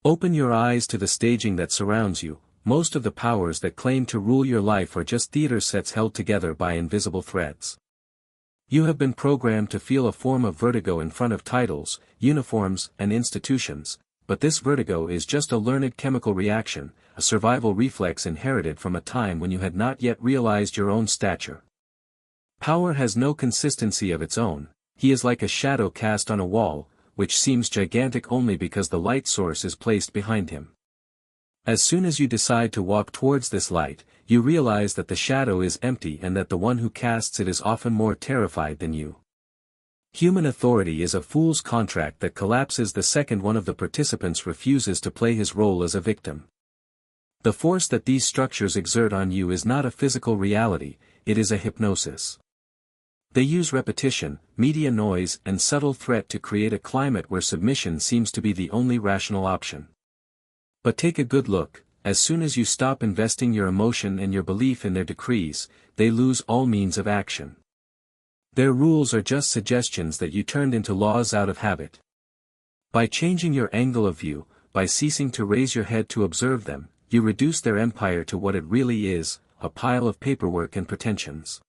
Open your eyes to the staging that surrounds you. Most of the powers that claim to rule your life are just theater sets held together by invisible threads. You have been programmed to feel a form of vertigo in front of titles, uniforms, and institutions, but this vertigo is just a learned chemical reaction, a survival reflex inherited from a time when you had not yet realized your own stature. Power has no consistency of its own. He is like a shadow cast on a wall, which seems gigantic only because the light source is placed behind him. As soon as you decide to walk towards this light, you realize that the shadow is empty and that the one who casts it is often more terrified than you. Human authority is a fool's contract that collapses the second one of the participants refuses to play his role as a victim. The force that these structures exert on you is not a physical reality, it is a hypnosis. They use repetition, media noise, and subtle threat to create a climate where submission seems to be the only rational option. But take a good look, as soon as you stop investing your emotion and your belief in their decrees, they lose all means of action. Their rules are just suggestions that you turned into laws out of habit. By changing your angle of view, by ceasing to raise your head to observe them, you reduce their empire to what it really is, a pile of paperwork and pretensions.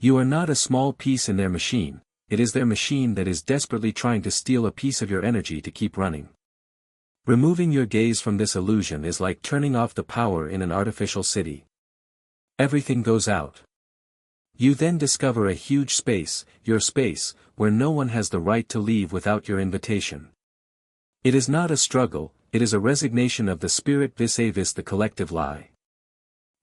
You are not a small piece in their machine, it is their machine that is desperately trying to steal a piece of your energy to keep running. Removing your gaze from this illusion is like turning off the power in an artificial city. Everything goes out. You then discover a huge space, your space, where no one has the right to leave without your invitation. It is not a struggle, it is a resignation of the spirit vis-a-vis the collective lie.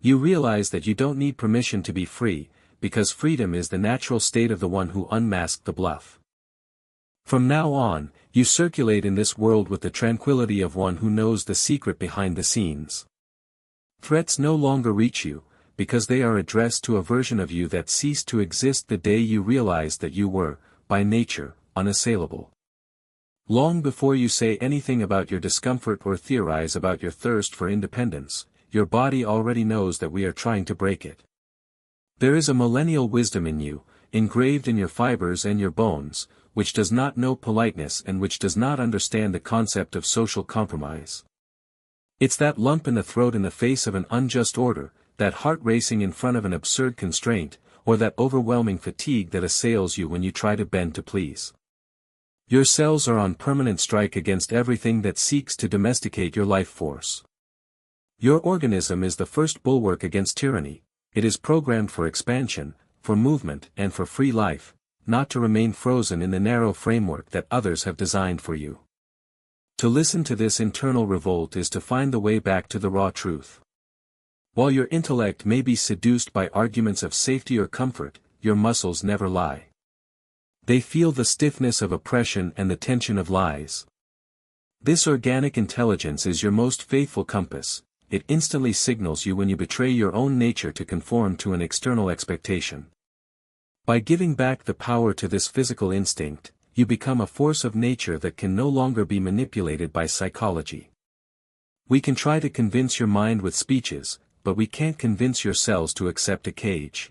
You realize that you don't need permission to be free, because freedom is the natural state of the one who unmasked the bluff. From now on, you circulate in this world with the tranquility of one who knows the secret behind the scenes. Threats no longer reach you, because they are addressed to a version of you that ceased to exist the day you realized that you were, by nature, unassailable. Long before you say anything about your discomfort or theorize about your thirst for independence, your body already knows that we are trying to break it. There is a millennial wisdom in you, engraved in your fibers and your bones, which does not know politeness and which does not understand the concept of social compromise. It's that lump in the throat in the face of an unjust order, that heart racing in front of an absurd constraint, or that overwhelming fatigue that assails you when you try to bend to please. Your cells are on permanent strike against everything that seeks to domesticate your life force. Your organism is the first bulwark against tyranny, it is programmed for expansion, for movement and for free life, not to remain frozen in the narrow framework that others have designed for you. To listen to this internal revolt is to find the way back to the raw truth. While your intellect may be seduced by arguments of safety or comfort, your muscles never lie. They feel the stiffness of oppression and the tension of lies. This organic intelligence is your most faithful compass, it instantly signals you when you betray your own nature to conform to an external expectation. By giving back the power to this physical instinct, you become a force of nature that can no longer be manipulated by psychology. We can try to convince your mind with speeches, but we can't convince your cells to accept a cage.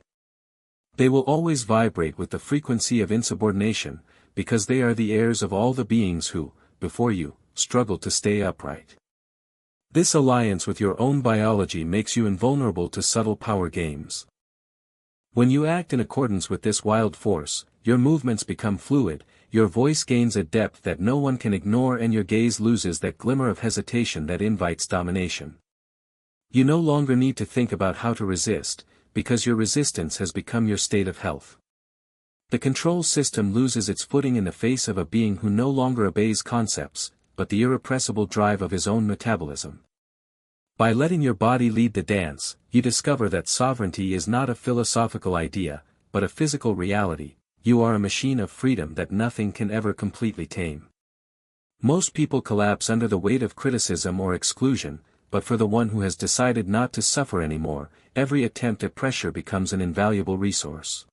They will always vibrate with the frequency of insubordination, because they are the heirs of all the beings who, before you, struggled to stay upright. This alliance with your own biology makes you invulnerable to subtle power games. When you act in accordance with this wild force, your movements become fluid, your voice gains a depth that no one can ignore and your gaze loses that glimmer of hesitation that invites domination. You no longer need to think about how to resist, because your resistance has become your state of health. The control system loses its footing in the face of a being who no longer obeys concepts, but the irrepressible drive of his own metabolism. By letting your body lead the dance, you discover that sovereignty is not a philosophical idea, but a physical reality. You are a machine of freedom that nothing can ever completely tame. Most people collapse under the weight of criticism or exclusion, but for the one who has decided not to suffer anymore, every attempt at pressure becomes an invaluable resource.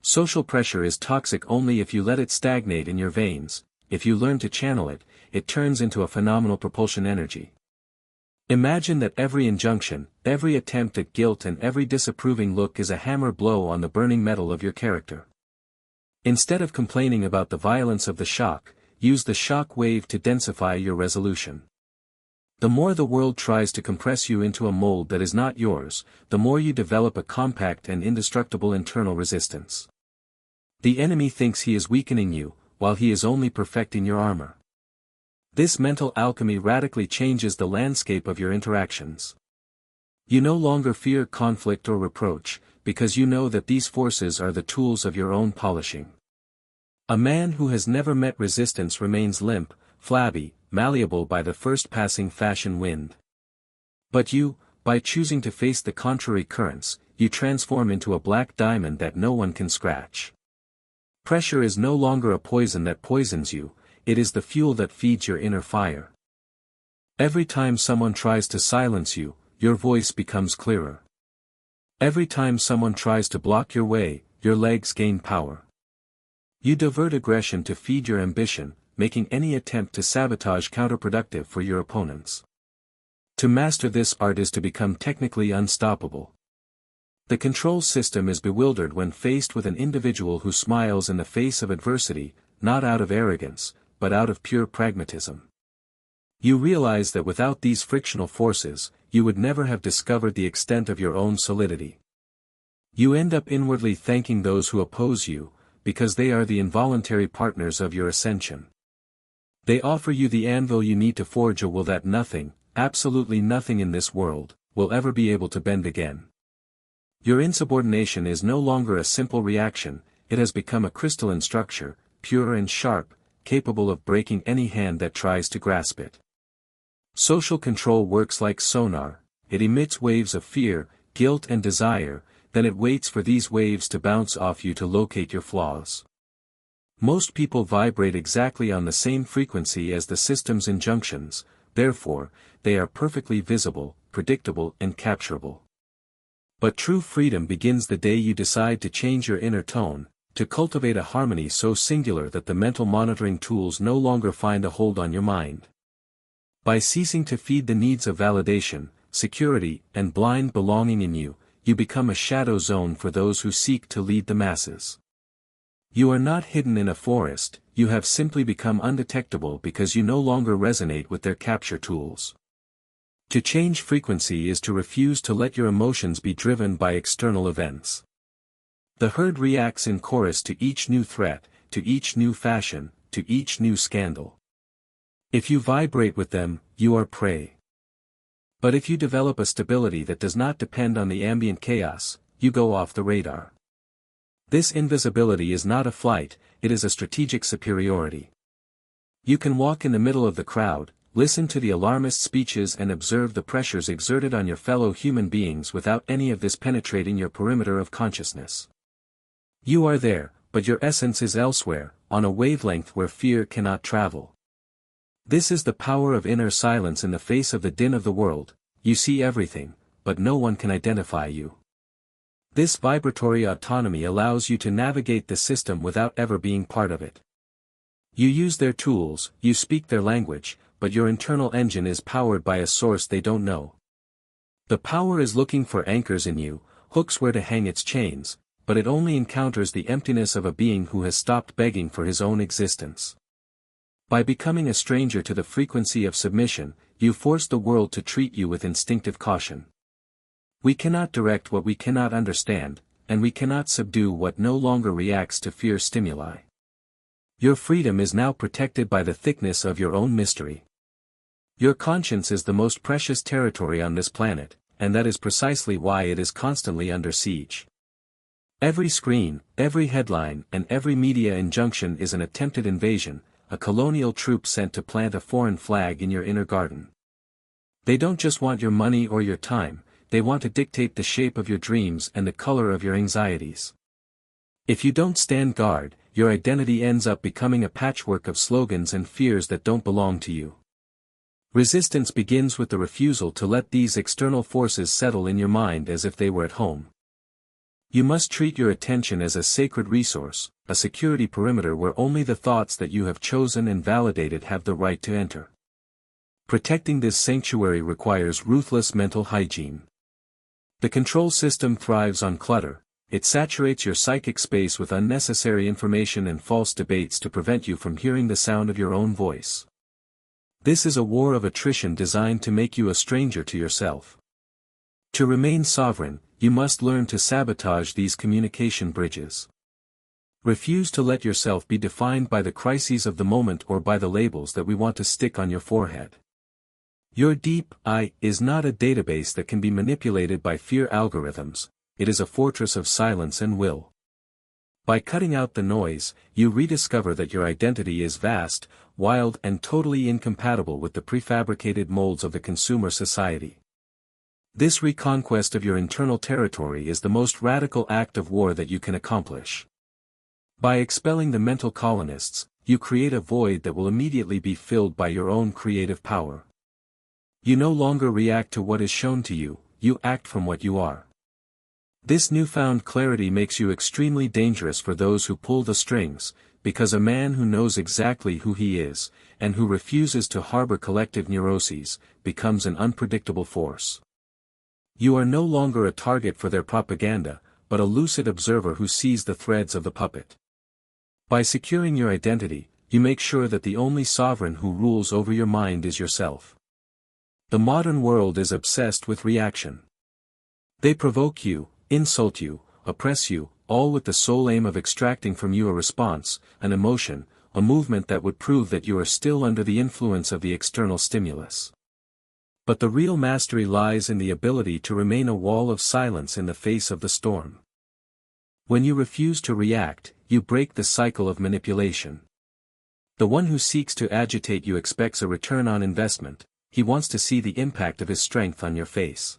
Social pressure is toxic only if you let it stagnate in your veins. If you learn to channel it, it turns into a phenomenal propulsion energy. Imagine that every injunction, every attempt at guilt and every disapproving look is a hammer blow on the burning metal of your character. Instead of complaining about the violence of the shock, use the shock wave to densify your resolution. The more the world tries to compress you into a mold that is not yours, the more you develop a compact and indestructible internal resistance. The enemy thinks he is weakening you, while he is only perfecting your armor. This mental alchemy radically changes the landscape of your interactions. You no longer fear conflict or reproach, because you know that these forces are the tools of your own polishing. A man who has never met resistance remains limp, flabby, malleable by the first passing fashion wind. But you, by choosing to face the contrary currents, you transform into a black diamond that no one can scratch. Pressure is no longer a poison that poisons you, it is the fuel that feeds your inner fire. Every time someone tries to silence you, your voice becomes clearer. Every time someone tries to block your way, your legs gain power. You divert aggression to feed your ambition, making any attempt to sabotage counterproductive for your opponents. To master this art is to become technically unstoppable. The control system is bewildered when faced with an individual who smiles in the face of adversity, not out of arrogance, but out of pure pragmatism. You realize that without these frictional forces, you would never have discovered the extent of your own solidity. You end up inwardly thanking those who oppose you, because they are the involuntary partners of your ascension. They offer you the anvil you need to forge a will that nothing, absolutely nothing in this world, will ever be able to bend again. Your insubordination is no longer a simple reaction, it has become a crystalline structure, pure and sharp, capable of breaking any hand that tries to grasp it. Social control works like sonar, it emits waves of fear, guilt and desire, then it waits for these waves to bounce off you to locate your flaws. Most people vibrate exactly on the same frequency as the system's injunctions, therefore, they are perfectly visible, predictable and capturable. But true freedom begins the day you decide to change your inner tone, to cultivate a harmony so singular that the mental monitoring tools no longer find a hold on your mind. By ceasing to feed the needs of validation, security, and blind belonging in you, you become a shadow zone for those who seek to lead the masses. You are not hidden in a forest, you have simply become undetectable because you no longer resonate with their capture tools. To change frequency is to refuse to let your emotions be driven by external events. The herd reacts in chorus to each new threat, to each new fashion, to each new scandal. If you vibrate with them, you are prey. But if you develop a stability that does not depend on the ambient chaos, you go off the radar. This invisibility is not a flight, it is a strategic superiority. You can walk in the middle of the crowd, listen to the alarmist speeches and observe the pressures exerted on your fellow human beings without any of this penetrating your perimeter of consciousness. You are there, but your essence is elsewhere, on a wavelength where fear cannot travel. This is the power of inner silence in the face of the din of the world, you see everything, but no one can identify you. This vibratory autonomy allows you to navigate the system without ever being part of it. You use their tools, you speak their language, but your internal engine is powered by a source they don't know. The power is looking for anchors in you, hooks where to hang its chains, but it only encounters the emptiness of a being who has stopped begging for his own existence. By becoming a stranger to the frequency of submission, you force the world to treat you with instinctive caution. We cannot direct what we cannot understand, and we cannot subdue what no longer reacts to fear stimuli. Your freedom is now protected by the thickness of your own mystery. Your conscience is the most precious territory on this planet, and that is precisely why it is constantly under siege. Every screen, every headline, and every media injunction is an attempted invasion, a colonial troop sent to plant a foreign flag in your inner garden. They don't just want your money or your time, they want to dictate the shape of your dreams and the color of your anxieties. If you don't stand guard, your identity ends up becoming a patchwork of slogans and fears that don't belong to you. Resistance begins with the refusal to let these external forces settle in your mind as if they were at home. You must treat your attention as a sacred resource, a security perimeter where only the thoughts that you have chosen and validated have the right to enter. Protecting this sanctuary requires ruthless mental hygiene. The control system thrives on clutter, It saturates your psychic space with unnecessary information and false debates to prevent you from hearing the sound of your own voice. This is a war of attrition designed to make you a stranger to yourself. To remain sovereign, you must learn to sabotage these communication bridges. Refuse to let yourself be defined by the crises of the moment or by the labels that we want to stick on your forehead. Your deep I is not a database that can be manipulated by fear algorithms. It is a fortress of silence and will. By cutting out the noise, you rediscover that your identity is vast, wild and totally incompatible with the prefabricated molds of the consumer society. This reconquest of your internal territory is the most radical act of war that you can accomplish. By expelling the mental colonists, you create a void that will immediately be filled by your own creative power. You no longer react to what is shown to you, you act from what you are. This newfound clarity makes you extremely dangerous for those who pull the strings, because a man who knows exactly who he is, and who refuses to harbor collective neuroses, becomes an unpredictable force. You are no longer a target for their propaganda, but a lucid observer who sees the threads of the puppet. By securing your identity, you make sure that the only sovereign who rules over your mind is yourself. The modern world is obsessed with reaction. They provoke you, insult you, oppress you, all with the sole aim of extracting from you a response, an emotion, a movement that would prove that you are still under the influence of the external stimulus. But the real mastery lies in the ability to remain a wall of silence in the face of the storm. When you refuse to react, you break the cycle of manipulation. The one who seeks to agitate you expects a return on investment. He wants to see the impact of his strength on your face.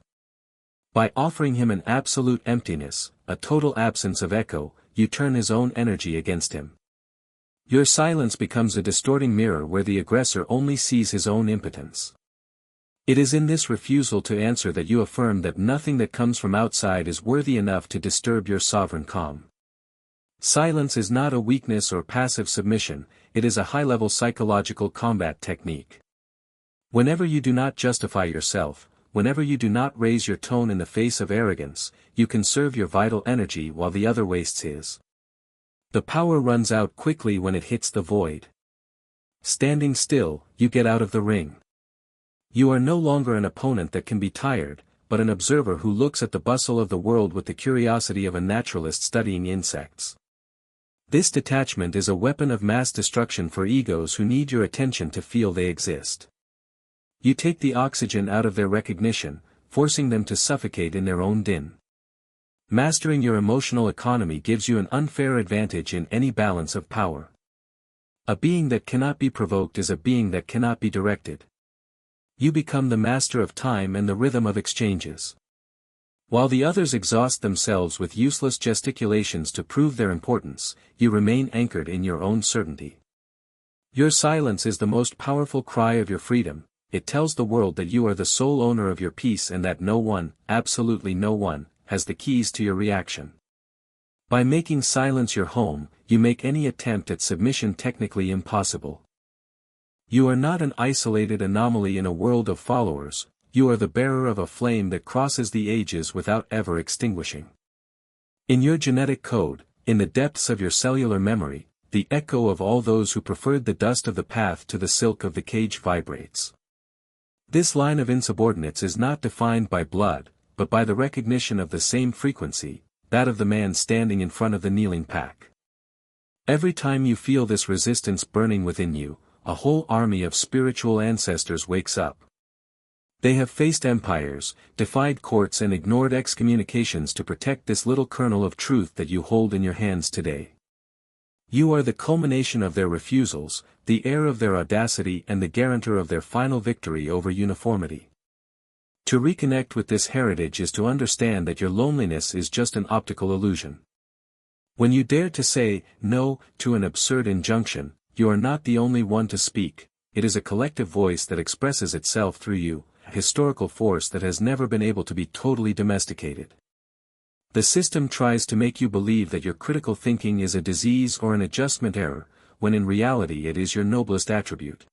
By offering him an absolute emptiness, a total absence of echo, you turn his own energy against him. Your silence becomes a distorting mirror where the aggressor only sees his own impotence. It is in this refusal to answer that you affirm that nothing that comes from outside is worthy enough to disturb your sovereign calm. Silence is not a weakness or passive submission, it is a high-level psychological combat technique. Whenever you do not justify yourself, whenever you do not raise your tone in the face of arrogance, you conserve your vital energy while the other wastes his. The power runs out quickly when it hits the void. Standing still, you get out of the ring. You are no longer an opponent that can be tired, but an observer who looks at the bustle of the world with the curiosity of a naturalist studying insects. This detachment is a weapon of mass destruction for egos who need your attention to feel they exist. You take the oxygen out of their recognition, forcing them to suffocate in their own din. Mastering your emotional economy gives you an unfair advantage in any balance of power. A being that cannot be provoked is a being that cannot be directed. You become the master of time and the rhythm of exchanges. While the others exhaust themselves with useless gesticulations to prove their importance, you remain anchored in your own certainty. Your silence is the most powerful cry of your freedom. It tells the world that you are the sole owner of your peace and that no one, absolutely no one, has the keys to your reaction. By making silence your home, you make any attempt at submission technically impossible. You are not an isolated anomaly in a world of followers, you are the bearer of a flame that crosses the ages without ever extinguishing. In your genetic code, in the depths of your cellular memory, the echo of all those who preferred the dust of the path to the silk of the cage vibrates. This line of insubordinates is not defined by blood, but by the recognition of the same frequency, that of the man standing in front of the kneeling pack. Every time you feel this resistance burning within you, a whole army of spiritual ancestors wakes up. They have faced empires, defied courts and ignored excommunications to protect this little kernel of truth that you hold in your hands today. You are the culmination of their refusals, the heir of their audacity and the guarantor of their final victory over uniformity. To reconnect with this heritage is to understand that your loneliness is just an optical illusion. When you dare to say no to an absurd injunction, you are not the only one to speak, it is a collective voice that expresses itself through you, a historical force that has never been able to be totally domesticated. The system tries to make you believe that your critical thinking is a disease or an adjustment error, when in reality it is your noblest attribute.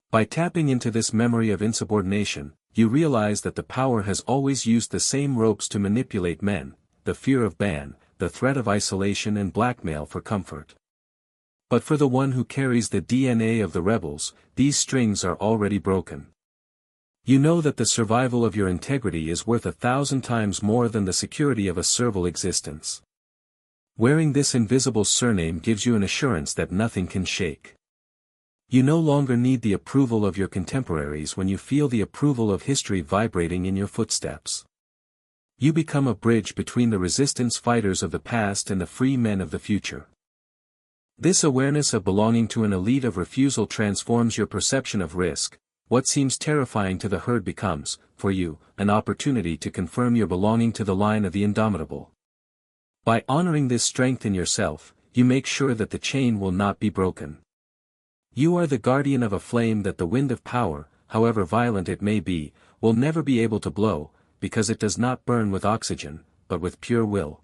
By tapping into this memory of insubordination, you realize that the power has always used the same ropes to manipulate men, the fear of ban, the threat of isolation and blackmail for comfort. But for the one who carries the DNA of the rebels, these strings are already broken. You know that the survival of your integrity is worth 1,000 times more than the security of a servile existence. Wearing this invisible surname gives you an assurance that nothing can shake. You no longer need the approval of your contemporaries when you feel the approval of history vibrating in your footsteps. You become a bridge between the resistance fighters of the past and the free men of the future. This awareness of belonging to an elite of refusal transforms your perception of risk. What seems terrifying to the herd becomes, for you, an opportunity to confirm your belonging to the line of the indomitable. By honoring this strength in yourself, you make sure that the chain will not be broken. You are the guardian of a flame that the wind of power, however violent it may be, will never be able to blow, because it does not burn with oxygen, but with pure will.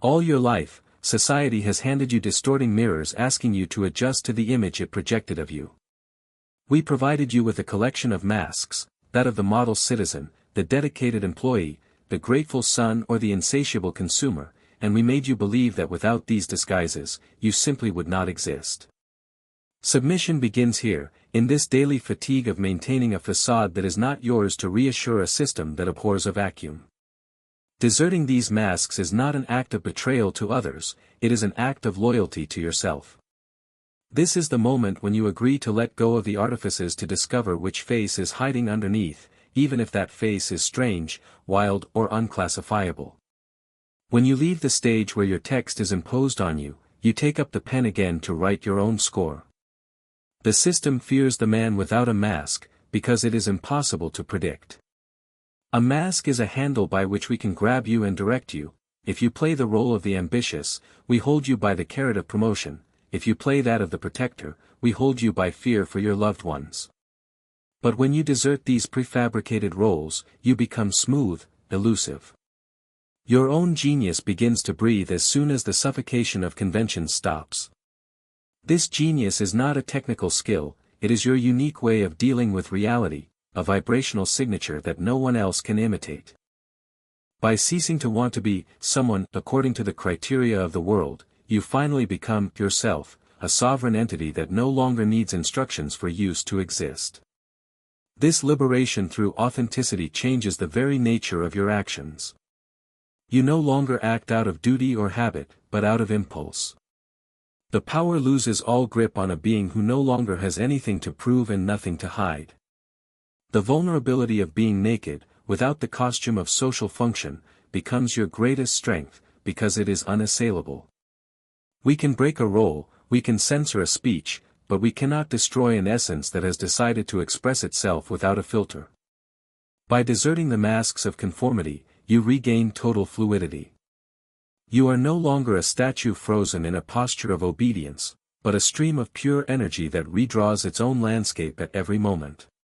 All your life, society has handed you distorting mirrors asking you to adjust to the image it projected of you. We provided you with a collection of masks, that of the model citizen, the dedicated employee, the grateful son or the insatiable consumer, and we made you believe that without these disguises, you simply would not exist. Submission begins here, in this daily fatigue of maintaining a facade that is not yours to reassure a system that abhors a vacuum. Deserting these masks is not an act of betrayal to others, it is an act of loyalty to yourself. This is the moment when you agree to let go of the artifices to discover which face is hiding underneath, even if that face is strange, wild or unclassifiable. When you leave the stage where your text is imposed on you, you take up the pen again to write your own score. The system fears the man without a mask, because it is impossible to predict. A mask is a handle by which we can grab you and direct you. If you play the role of the ambitious, we hold you by the carrot of promotion. If you play that of the protector, we hold you by fear for your loved ones. But when you desert these prefabricated roles, you become smooth, elusive. Your own genius begins to breathe as soon as the suffocation of convention stops. This genius is not a technical skill, it is your unique way of dealing with reality, a vibrational signature that no one else can imitate. By ceasing to want to be someone according to the criteria of the world, you finally become yourself, a sovereign entity that no longer needs instructions for use to exist. This liberation through authenticity changes the very nature of your actions. You no longer act out of duty or habit, but out of impulse. The power loses all grip on a being who no longer has anything to prove and nothing to hide. The vulnerability of being naked, without the costume of social function, becomes your greatest strength, because it is unassailable. We can break a role, we can censor a speech, but we cannot destroy an essence that has decided to express itself without a filter. By deserting the masks of conformity, you regain total fluidity. You are no longer a statue frozen in a posture of obedience, but a stream of pure energy that redraws its own landscape at every moment.